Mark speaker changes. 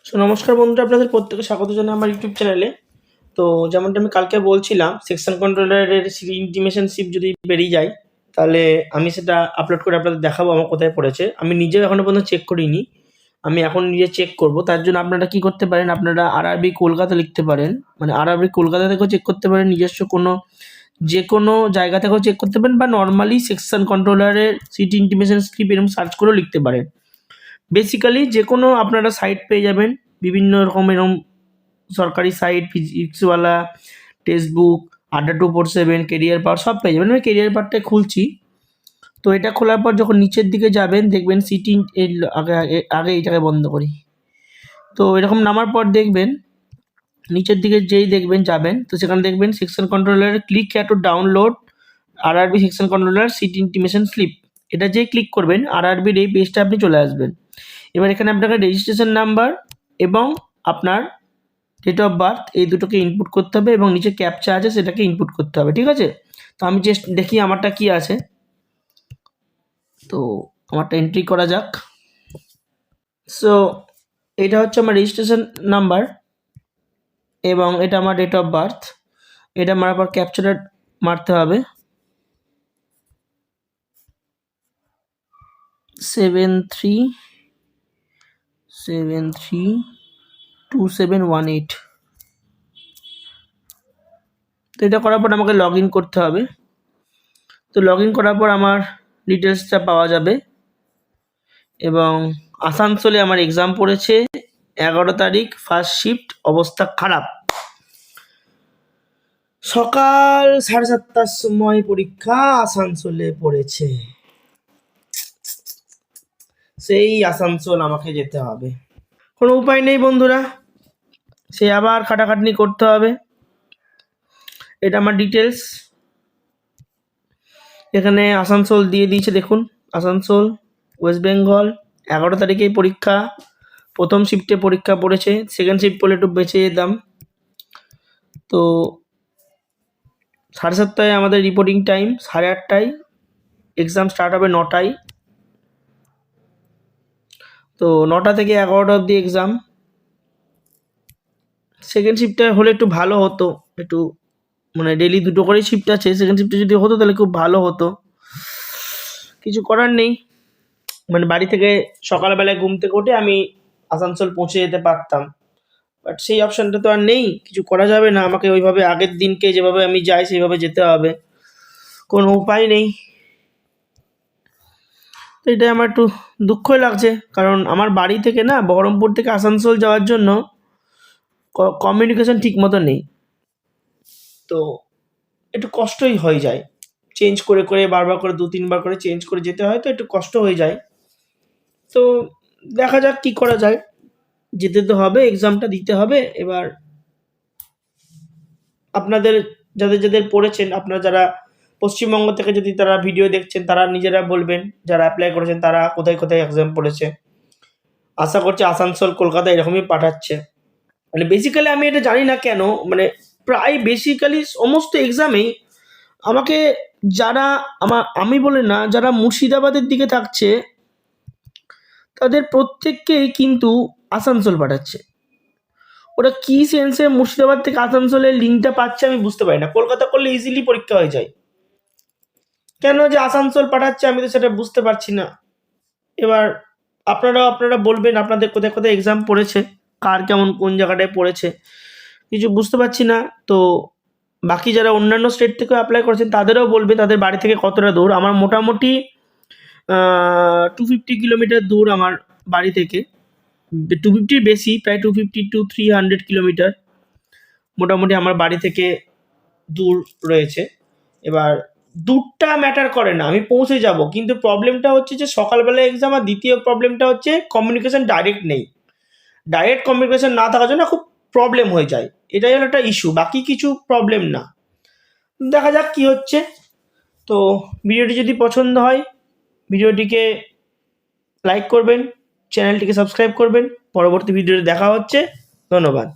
Speaker 1: নমস্কার বন্ধুরা, আপনাদের প্রত্যেকে স্বাগত জানাই আমার ইউটিউব চ্যানেলে। তো যেমনটা আমি কালকে বলছিলাম, সেকশন কন্ট্রোলারের সিরি ইন্টিমেশনশিপ যদি বেরিয়ে যায়, তাহলে আমি সেটা আপলোড করে আপনাদের দেখাবো আমার কোথায় পড়েছে। আমি নিজেও এখনও পর্যন্ত চেক করিনি, আমি এখন নিজে চেক করব। তার জন্য আপনারা কী করতে পারেন, আপনারা আরআরবি কলকাতা লিখতে পারেন, মানে আরআরবি কলকাতা থেকেও চেক করতে পারেন, নিজস্ব যে কোনো জায়গা থেকেও চেক করতে পারেন, বা নর্মালি সেকশন কন্ট্রোলারের সিটি ইন্টিমেশন স্ক্রিপ্ট এরকম সার্চ করেও লিখতে পারেন। বেসিক্যালি যে কোনো আপনারা সাইট পেয়ে যাবেন, বিভিন্ন রকম এরকম সরকারি সাইট, ফিজিক্সওয়ালা, টেক্সট বুক, আড্ডা 247, কেরিয়ার পাওয়ার সব পেয়ে যাবেন। আমি কেরিয়ার পাওয়ারটাই খুলছি। তো এটা খোলার পর যখন নিচের দিকে যাবেন, দেখবেন সিটি আগে এইটাকে বন্ধ করি। তো এরকম নামার পর দেখবেন নিচের দিকে যেই যাবেন, তো সেখানে দেখবেন সেকশন কন্ট্রোলারের click here to download RRB section controller city intimation slip. এটা যেই ক্লিক করবেন, আরআরবির এই পেজটা আপনি চলে আসবেন। এবার এখানে আপনাকে রেজিস্ট্রেশন নাম্বার এবং আপনার ডেট অফ বার্থ এই দুটোকে ইনপুট করতে হবে, এবং নিচে ক্যাপচা আছে সেটাকে ইনপুট করতে হবে, ঠিক আছে? তো আমি জাস্ট দেখি আমারটা কি আছে। তো আমারটা এন্ট্রি করা যাক। সো এটা হচ্ছে আমার রেজিস্ট্রেশন নাম্বার এবং এটা আমার ডেট অফ বার্থ। এটা মারার পর ক্যাপচাটা মারতে হবে, 73732718। তো এটা করার পর আমাকে লগ ইন করতে হবে। তো লগ ইন করার পর আমার ডিটেলসটা পাওয়া যাবে, এবং আসানসোলে আমার এক্সাম পড়েছে 11 তারিখ, ফার্স্ট শিফট, অবস্থা খারাপ। সকাল 7:30টার সময় পরীক্ষা, আসানসোলে পড়েছে। সেই আসানসোল আমাকে যেতে হবে, কোনো উপায় নেই বন্ধুরা, সে আবার খাটাখাটনি করতে হবে। এটা আমার ডিটেলস, এখানে আসানসোল দিয়ে দিয়েছে, দেখুন আসানসোল, ওয়েস্ট বেঙ্গল। 11 তারিখেই পরীক্ষা, প্রথম শিফটে পরীক্ষা পড়েছে, সেকেন্ড শিফট পড়লে একটু বেঁচে যেতাম। তো 7:30টায় আমাদের রিপোর্টিং টাইম, 8:30টায় এক্সাম স্টার্ট হবে, 9টায়। তো 9টা থেকে 11টা অবধি এক্সাম। সেকেন্ড শিফটটা হলে একটু ভালো হতো, একটু মানে ডেলি দুটো করেই শিফট আছে, সেকেন্ড শিফটে যদি হতো তাহলে খুব ভালো হতো। কিছু করার নেই, মানে বাড়ি থেকে সকালবেলায় ঘুম থেকে উঠে আমি আসানসোল পৌঁছে যেতে পারতাম, বাট সেই অপশানটা তো আর নেই, কিছু করা যাবে না। আমাকে ওইভাবে আগের দিনকে যেভাবে আমি যাই সেইভাবে যেতে হবে, কোনো উপায় নেই। তো এটাই আমার একটু দুঃখই লাগছে, কারণ আমার বাড়ি থেকে না বহরমপুর থেকে আসানসোল যাওয়ার জন্য কমিউনিকেশন ঠিক মতো নেই। তো একটু কষ্টই হয়ে যায়, চেঞ্জ করে করে বারবার করে 2-3বার করে চেঞ্জ করে যেতে হয়, তো একটু কষ্ট হয়ে যায়। তো দেখা যাক কী করা যায়, যেতে তো হবে, এক্সামটা দিতে হবে। এবার আপনাদের যাদের যাদের পড়েছেন, আপনারা যারা পশ্চিমবঙ্গ থেকে যদি তারা ভিডিও দেখছেন, তারা নিজেরা বলবেন, যারা অ্যাপ্লাই করেছেন তারা কোথায় কোথায় এক্সাম পড়েছে। আশা করছি আসানসোল, কলকাতা এরকমই পাঠাচ্ছে। মানে বেসিক্যালি আমি এটা জানি না কেন, মানে প্রায় বেসিক্যালি সমস্ত এক্সামেই আমাকে যারা আমি বলে না, যারা মুর্শিদাবাদের দিকে থাকছে তাদের প্রত্যেককেই কিন্তু আসানসোল পাঠাচ্ছে। ওটা কী সেন্সে মুর্শিদাবাদ থেকে আসানসোলের লিঙ্কটা পাচ্ছে আমি বুঝতে পারি না। কলকাতা করলে ইজিলি পরীক্ষা হয়ে যায়, কেন যে আসানসোল পাঠাচ্ছে আমি তো সেটা বুঝতে পারছি না। এবার আপনারা বলবেন আপনাদের কোথায় কোথায় এক্সাম পড়েছে, কার কেমন কোন জায়গাটায় পড়েছে, কিছু বুঝতে পারছি না। তো বাকি যারা অন্যান্য স্টেট থেকেও অ্যাপ্লাই করেছেন তাদেরও বলবে তাদের বাড়ি থেকে কতটা দূর। আমার মোটামুটি 250 কিলোমিটার দূর আমার বাড়ি থেকে, 250 বেশি, প্রায় 250 to 300 কিলোমিটার মোটামুটি আমার বাড়ি থেকে দূর রয়েছে। এবার দূরটা ম্যাটার করে না, আমি পৌঁছে যাব, কিন্তু প্রবলেমটা হচ্ছে যে সকালবেলা এক্সাম, আর দ্বিতীয় প্রবলেমটা হচ্ছে কমিউনিকেশন ডাইরেক্ট নেই। ডাইরেক্ট কমিউনিকেশন না থাকার জন্য খুব প্রবলেম হয়ে যায়, এটাই হলো একটা ইস্যু, বাকি কিছু প্রবলেম না। দেখা যাক কী হচ্ছে। তো ভিডিওটি যদি পছন্দ হয় ভিডিওটিকে লাইক করবেন, চ্যানেলটিকে সাবস্ক্রাইব করবেন। পরবর্তী ভিডিওতে দেখা হচ্ছে, ধন্যবাদ।